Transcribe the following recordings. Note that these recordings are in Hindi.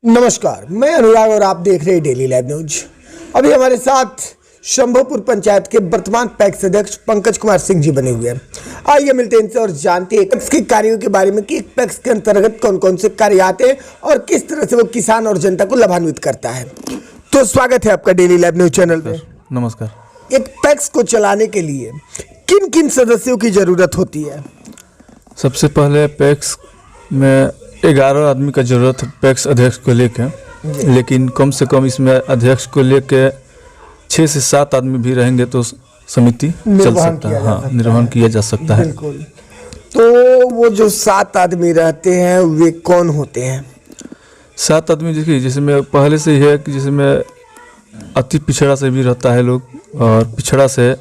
नमस्कार, मैं अनुराग और आप देख रहे हैं डेली लाइव न्यूज। अभी हमारे साथ शंभोपुर पंचायत के वर्तमान पैक्स अध्यक्ष पंकज कुमार सिंह जी बने हुए हैं। आइए मिलते हैं इनसे और जानते हैं पैक्स के कार्यों के बारे में कि पैक्स के अंतर्गत कौन कौन से कार्य आते हैं और किस तरह से वो किसान और जनता को लाभान्वित करता है। तो स्वागत है आपका डेली लाइव न्यूज चैनल में। नमस्कार। एक पैक्स को चलाने के लिए किन किन सदस्यों की जरूरत होती है? सबसे पहले पैक्स में 11 आदमी का जरूरत है पैक्स अध्यक्ष को लेकर, लेकिन कम से कम इसमें अध्यक्ष को लेकर 6 से 7 आदमी भी रहेंगे तो समिति चल सकता है। हाँ, निर्वहन किया जा सकता है। बिल्कुल। तो वो जो 7 आदमी रहते हैं वे कौन होते हैं? 7 आदमी देखिए, जिसमें पहले से ही है कि जिसमें अति पिछड़ा से भी रहता है लोग, और पिछड़ा से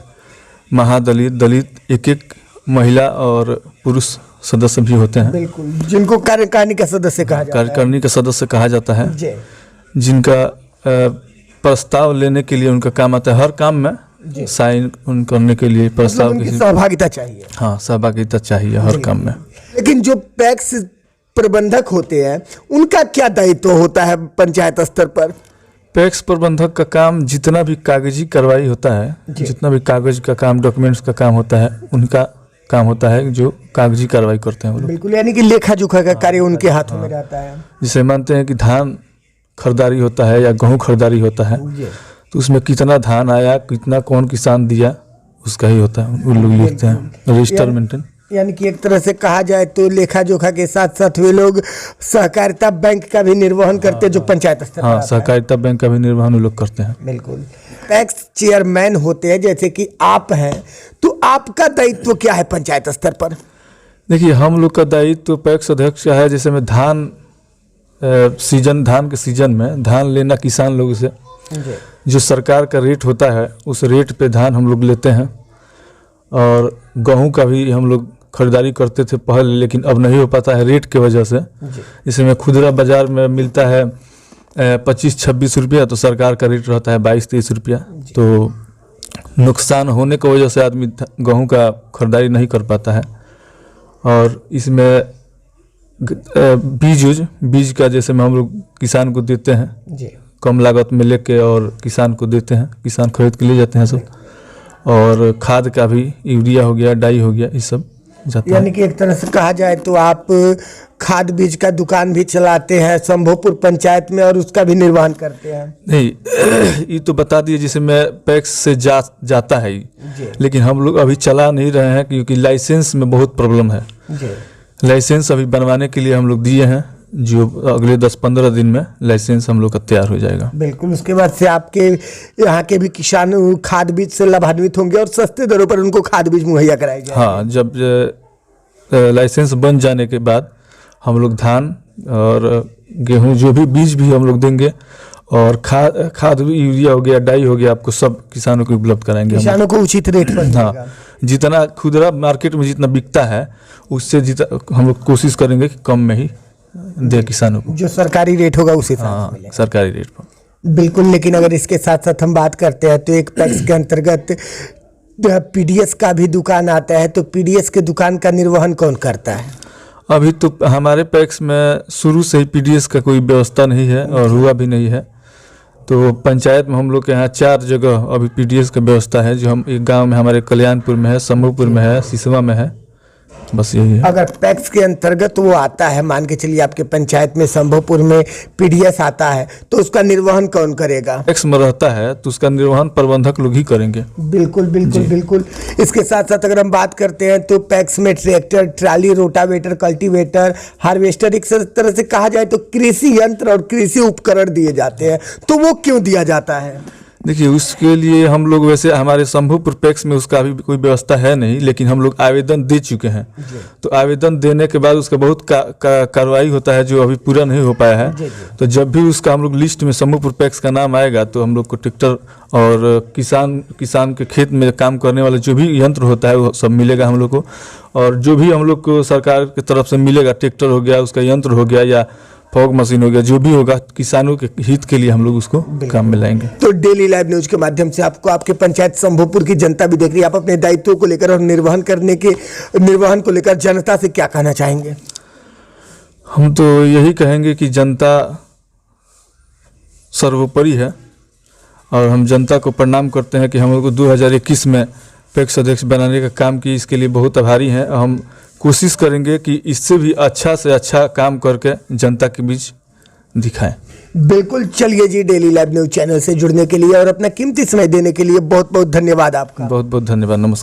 महादलित, दलित, एक महिला और पुरुष सदस्य भी होते हैं। बिल्कुल, जिनको कार्यकारिणी का सदस्य कहा जाता है। कार्यकारिणी का सदस्य कहा जाता है, जिनका प्रस्ताव लेने के लिए उनका काम आता है। हर काम में साइन करने के लिए प्रस्ताव की सहभागिता चाहिए। हाँ, सहभागिता चाहिए हर काम में। लेकिन जो पैक्स प्रबंधक होते हैं उनका क्या दायित्व होता है पंचायत स्तर पर? पैक्स प्रबंधक का काम जितना भी कागजी कार्रवाई होता है, जितना भी कागज का काम, डॉक्यूमेंट्स का काम होता है, उनका काम होता है जो कागजी कार्रवाई करते हैं वो लोग। बिल्कुल, यानी कि लेखा जोखा का कार्य उनके हाथों में रहता है। जिसे मानते हैं कि धान खरीदारी होता है या गेहूँ खरीदारी होता है, तो उसमें कितना धान आया, कितना कौन किसान दिया, उसका ही होता है। वो लोग लिखते हैं रजिस्टर मेंटेन। यानी कि एक तरह से कहा जाए तो लेखा जोखा के साथ साथ वे लोग सहकारिता बैंक का भी निर्वहन करते हैं जो पंचायत स्तर पर। हाँ, सहकारिता बैंक का भी निर्वहन वो लोग करते हैं। बिल्कुल। पैक्स चेयरमैन होते हैं जैसे कि आप हैं, तो आपका दायित्व क्या है पंचायत स्तर पर? देखिए, हम लोग का दायित्व पैक्स अध्यक्ष का है, जैसे में धान के सीजन में धान लेना किसान लोगों से, जो सरकार का रेट होता है उस रेट पे धान हम लोग लेते हैं। और गेहूँ का भी हम लोग खरीदारी करते थे पहले, लेकिन अब नहीं हो पाता है रेट के वजह से। इसमें खुदरा बाजार में मिलता है 25-26 रुपया, तो सरकार का रेट रहता है 22-23 रुपया। तो नुकसान होने की वजह से आदमी गेहूं का खरीदारी नहीं कर पाता है। और इसमें बीज का जैसे में हम लोग किसान को देते हैं, कम लागत में लेके और किसान को देते हैं, किसान खरीद के ले जाते हैं सब। और खाद का भी, यूरिया हो गया, डाई हो गया, ये सब जाता है। यानी कि एक तरह से कहा जाए तो आप खाद बीज का दुकान भी चलाते हैं शंभोपुर पंचायत में और उसका भी निर्वहन करते हैं? नहीं, ये तो बता दिए जिसे मैं पैक्स से जाता है, लेकिन हम लोग अभी चला नहीं रहे हैं क्योंकि लाइसेंस में बहुत प्रॉब्लम है। लाइसेंस अभी बनवाने के लिए हम लोग दिए हैं, जो अगले 10-15 दिन में लाइसेंस हम लोग का तैयार हो जाएगा। बिल्कुल, उसके बाद से आपके यहाँ के भी किसान खाद बीज से लाभान्वित होंगे और सस्ते दरों पर उनको खाद बीज मुहैया कराए जाएंगे। हाँ, जब लाइसेंस बन जाने के बाद हम लोग धान और गेहूं जो भी बीज भी हम लोग देंगे, और खाद भी, यूरिया हो गया, डाई हो गया, आपको सब किसानों को उपलब्ध कराएंगे। किसानों को उचित रेट पर। हाँ, जितना खुदरा मार्केट में जितना बिकता है उससे हम लोग कोशिश करेंगे कि कम में ही दे किसानों को। जो सरकारी रेट होगा उसी सरकारी रेट पर। बिल्कुल। लेकिन अगर इसके साथ साथ हम बात करते हैं तो एक पैक्स के अंतर्गत पीडीएस का भी दुकान आता है, तो पीडीएस के दुकान का निर्वहन कौन करता है? अभी तो हमारे पैक्स में शुरू से ही पीडीएस का कोई व्यवस्था नहीं है और हुआ भी नहीं है। तो पंचायत में हम लोग के यहाँ 4 जगह अभी पीडीएस का व्यवस्था है, जो हम एक गांव में हमारे कल्याणपुर में है, शंभोपुर में है, सिसवा में है, बस यही है। अगर पैक्स के अंतर्गत वो आता है, मान के चलिए आपके पंचायत में शंभोपुर में पीडीएस आता है, तो उसका निर्वहन कौन करेगा? पैक्स में रहता है तो उसका निर्वहन प्रबंधक लोग ही करेंगे। बिल्कुल बिल्कुल बिल्कुल। इसके साथ साथ अगर हम बात करते हैं तो पैक्स में tractor, trolley, rotavator, cultivator, harvester, एक तरह से कहा जाए तो कृषि यंत्र और कृषि उपकरण दिए जाते हैं, तो वो क्यों दिया जाता है? देखिए, उसके लिए हम लोग, वैसे हमारे शंभोपुर पैक्स में उसका अभी कोई व्यवस्था है नहीं, लेकिन हम लोग आवेदन दे चुके हैं। तो आवेदन देने के बाद उसका बहुत कार्रवाई होता है जो अभी पूरा नहीं हो पाया है। तो जब भी उसका हम लोग लिस्ट में शंभोपुर पैक्स का नाम आएगा तो हम लोग को ट्रैक्टर और किसान के खेत में काम करने वाले जो भी यंत्र होता है वो सब मिलेगा हम लोग को। और जो भी हम लोग को सरकार की तरफ से मिलेगा, ट्रैक्टर हो गया, उसका यंत्र हो गया या फॉग मशीन हो गया, जो भी होगा किसानों के हित के लिए हम लोग उसको काम में लाएंगे। तो डेली लाइव न्यूज के माध्यम से आपको आपके पंचायत शंभोपुर की जनता भी देख रही है, आप अपने दायित्वों को लेकर और निर्वहन को लेकर जनता से क्या कहना चाहेंगे? हम तो यही कहेंगे कि जनता सर्वोपरि है और हम जनता को प्रणाम करते हैं कि हम लोग को 2021 में पैक्स अध्यक्ष बनाने का काम की, इसके लिए बहुत आभारी हैं। हम कोशिश करेंगे कि इससे भी अच्छा से अच्छा काम करके जनता के बीच दिखाएं। बिल्कुल, चलिए जी, डेली लाइव न्यूज चैनल से जुड़ने के लिए और अपना कीमती समय देने के लिए बहुत बहुत धन्यवाद आपका। बहुत बहुत धन्यवाद। नमस्कार।